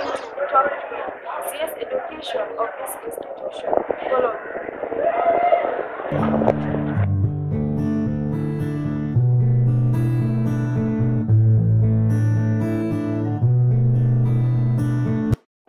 going to talk the CS education of this institution. Follow me.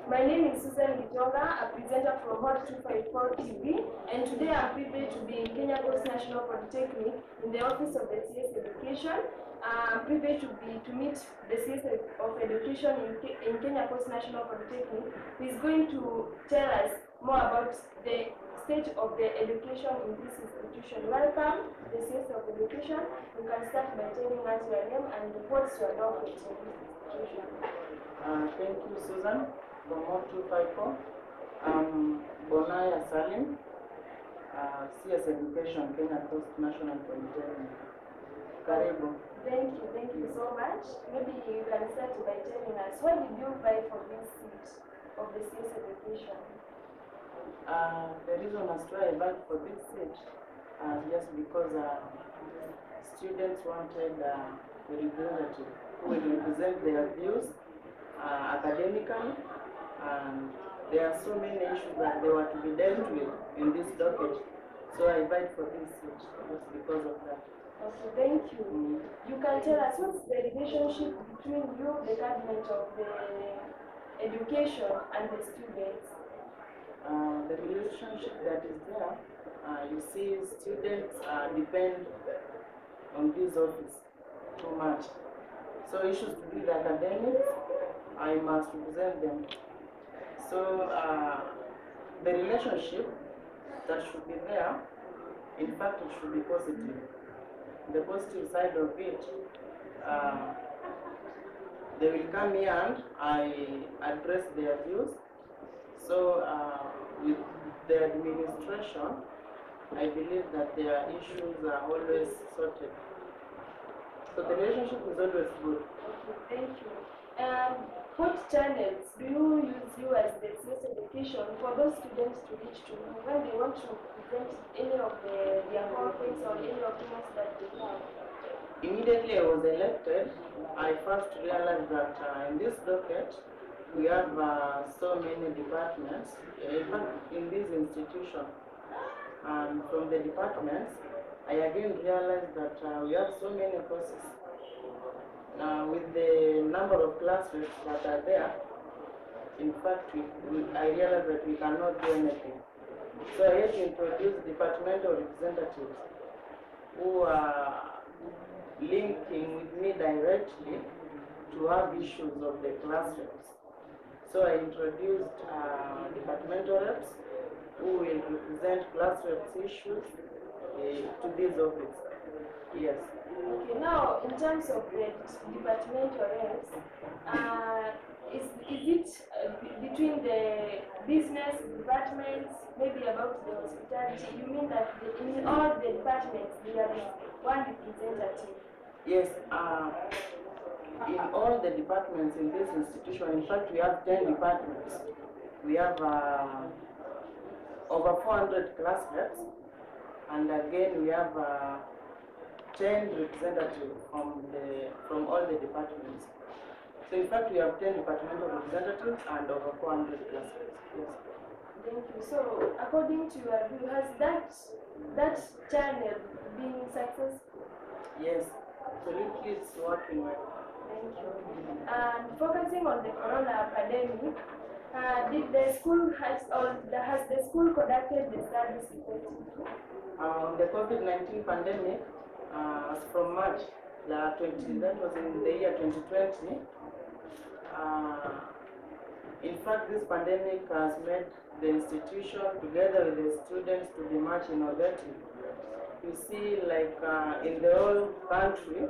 My name is Gitonga, a presenter from Hot 254 TV, and today I'm privileged to be in Kenya Coast National Polytechnic in the office of the CS Education. I'm privileged to meet the CS of Education in Kenya Coast National Polytechnic, who is going to tell us more about the state of the education in this institution. Welcome, the CS of Education. You can start by telling us your name and what's your docket in this institution. Thank you, Susan. From Hot 254. Bonaya Salim, CS Education, Kenya Coast National Polytechnic. Karibu. Thank you so much. Maybe you can start by telling us, why did you vie for this seat of the CS Education? The reason as to I vied for this seat just because students wanted a representative who will represent their views academically, and there are so many issues that they were to be dealt with in this docket. So I vied for this seat just because of that. Okay, thank you. You can tell us what's the relationship between you, the cabinet of the education, and the students? The relationship that is there, you see, students depend on this office too much. So issues to do with academics, I must represent them. So the relationship that should be there, in fact, it should be positive. The positive side of it, they will come here and I address their views. So with the administration, I believe that their issues are always sorted. So the relationship is always good. Okay, thank you. What channels do you use as the CS Education for those students to reach to you when they want to present any of their topics or any of the things that they have? Immediately I was elected, I first realized that in this docket we have so many departments, in fact in this institution. And from the departments, I again realized that we have so many courses. Now, with the number of class reps that are there, in fact, I realized that we cannot do anything. So I had to introduce departmental representatives who are linking with me directly to have issues of the class reps. So I introduced departmental reps who will represent class reps issues to this office. Yes. Okay, now in terms of the departmental reps, is it between the business departments, maybe about the hospitality? You mean that in all the departments there is one representative? Yes. In all the departments in this institution, in fact, we have 10 departments. We have over 400 class reps, and again we have 10 representatives from all the departments. So in fact we have 10 departmental representatives and over 400 class reps. Yes. Thank you. So according to your view, has that channel been successful? Yes, absolutely, it's working well. Thank you. And focusing on the corona pandemic, did the school has the school conducted the studies effectively? The COVID-19 pandemic, as from March, that was in the year 2020. In fact, this pandemic has made the institution, together with the students, to be much innovative. You see, like in the whole country,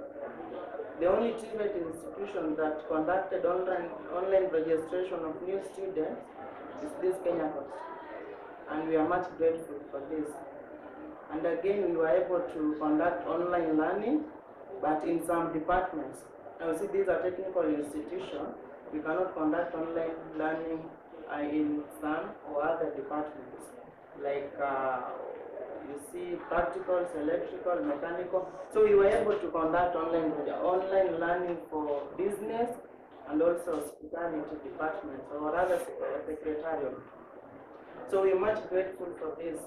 the only TVET institution that conducted online registration of new students is this Kenya Coast. And we are much grateful for this. And again, we were able to conduct online learning, but in some departments. Now, you see, these are technical institutions. We cannot conduct online learning in some or other departments, like you see, practicals, electrical, mechanical. So we were able to conduct online learning for business and also hospitality departments or rather secretarial. So we're much grateful for this.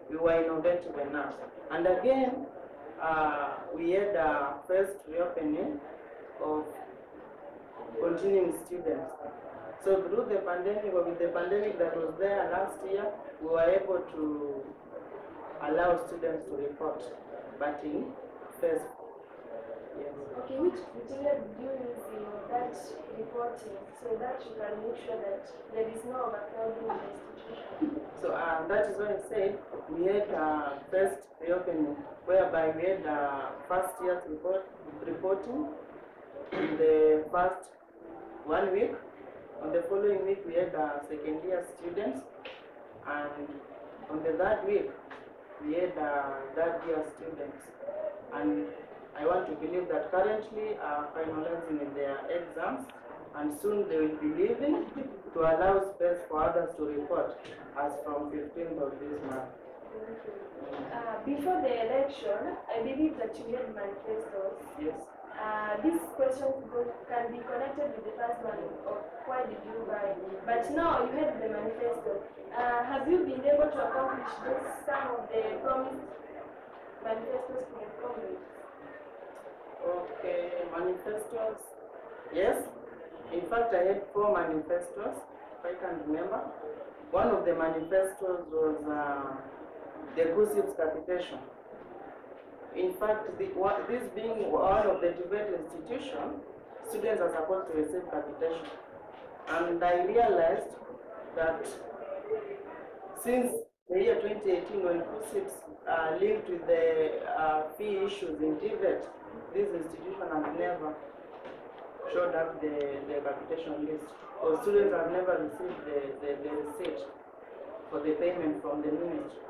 We were innovative enough. And again, we had a first reopening of continuing students. So through the pandemic, or with the pandemic that was there last year, we were able to allow students to report, but in phase. Yes. Okay, which criteria did you use in that reporting so that you can make sure that there is no overcrowding in the institution? So that is why I said we had first reopening, whereby we had first year's reporting in the first 1 week. On the following week, we had second year students, and on the third week, we had third year students. And I want to believe that currently are finalizing their exams, and soon they will be leaving to allow space for others to report as from 15th of this month. Before the election, I believe that you had manifestos. Yes. These questions can be connected with the first one of why did you buy, but now you had the manifesto. Have you been able to accomplish some of the promised manifestos to the Congress? Okay, manifestos. Yes. In fact, I had 4 manifestos, if I can remember. One of the manifestos was the GUSIP's capitation. In fact, this being one of the TVET institutions, students are supposed to receive capitation. And I realized that since the year 2018, when GUSIPs linked with the fee issues in TVET, this institution has never showed up the capitation list. Or students have never received the receipt for the payment from the ministry.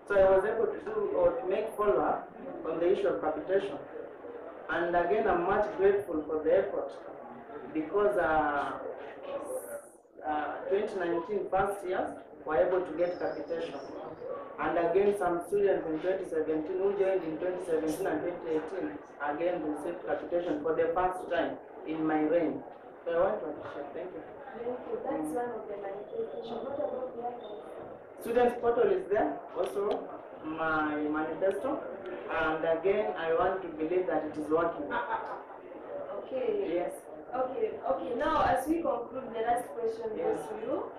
So I was able to do or to make follow-up on the issue of capitation. And again, I'm much grateful for the effort because 2019 first years were able to get capitation. And again, some students in 2017 who joined in 2017 and 2018 again received capitation for the first time in my reign. So I want to appreciate. Thank you. Thank you. That's one of the manifestations. What about the others? Students portal is there, also my manifesto, and again I want to believe that it is working. Okay. Yes. Okay. Now, as we conclude, the last question goes to you.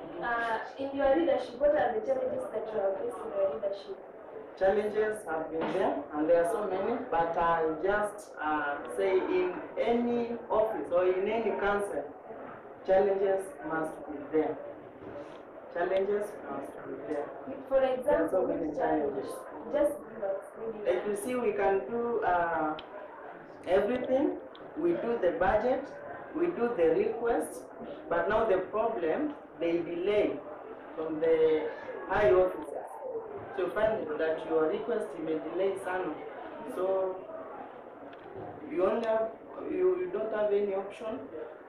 In your leadership, what are the challenges that you have faced in your leadership? Challenges have been there, and there are so many, but I just say in any office or in any council, challenges must be there. Challenges must be there. For example, so many challenges. Just give us maybe. Like you see, we can do everything. We do the budget, we do the request, but now the problem, they delay from the high officers. So you find that your request may delay some. So you don't have any option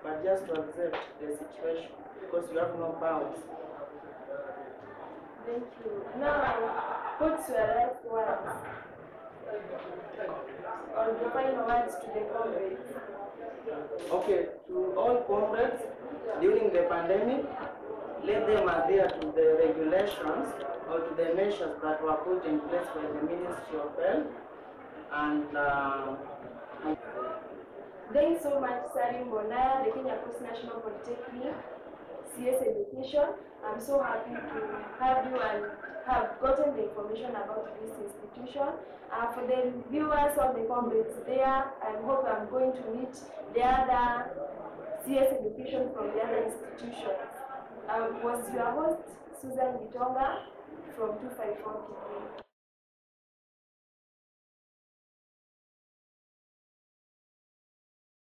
but just to accept the situation because you have no powers. Thank you. Now, what's your last words or the final words to the comrades? Okay, to all comrades, during the pandemic, let them adhere to the regulations or to the measures that were put in place by the Ministry of Health. And thanks so much, Salim Bonaya, the Kenya Coast National Polytechnic, CS Education. I'm so happy to have you and have gotten the information about this institution. For the viewers of the comrades there, I hope I'm going to meet the other CS Education from the other institutions. I was your host, Gitonga, from 254 TV.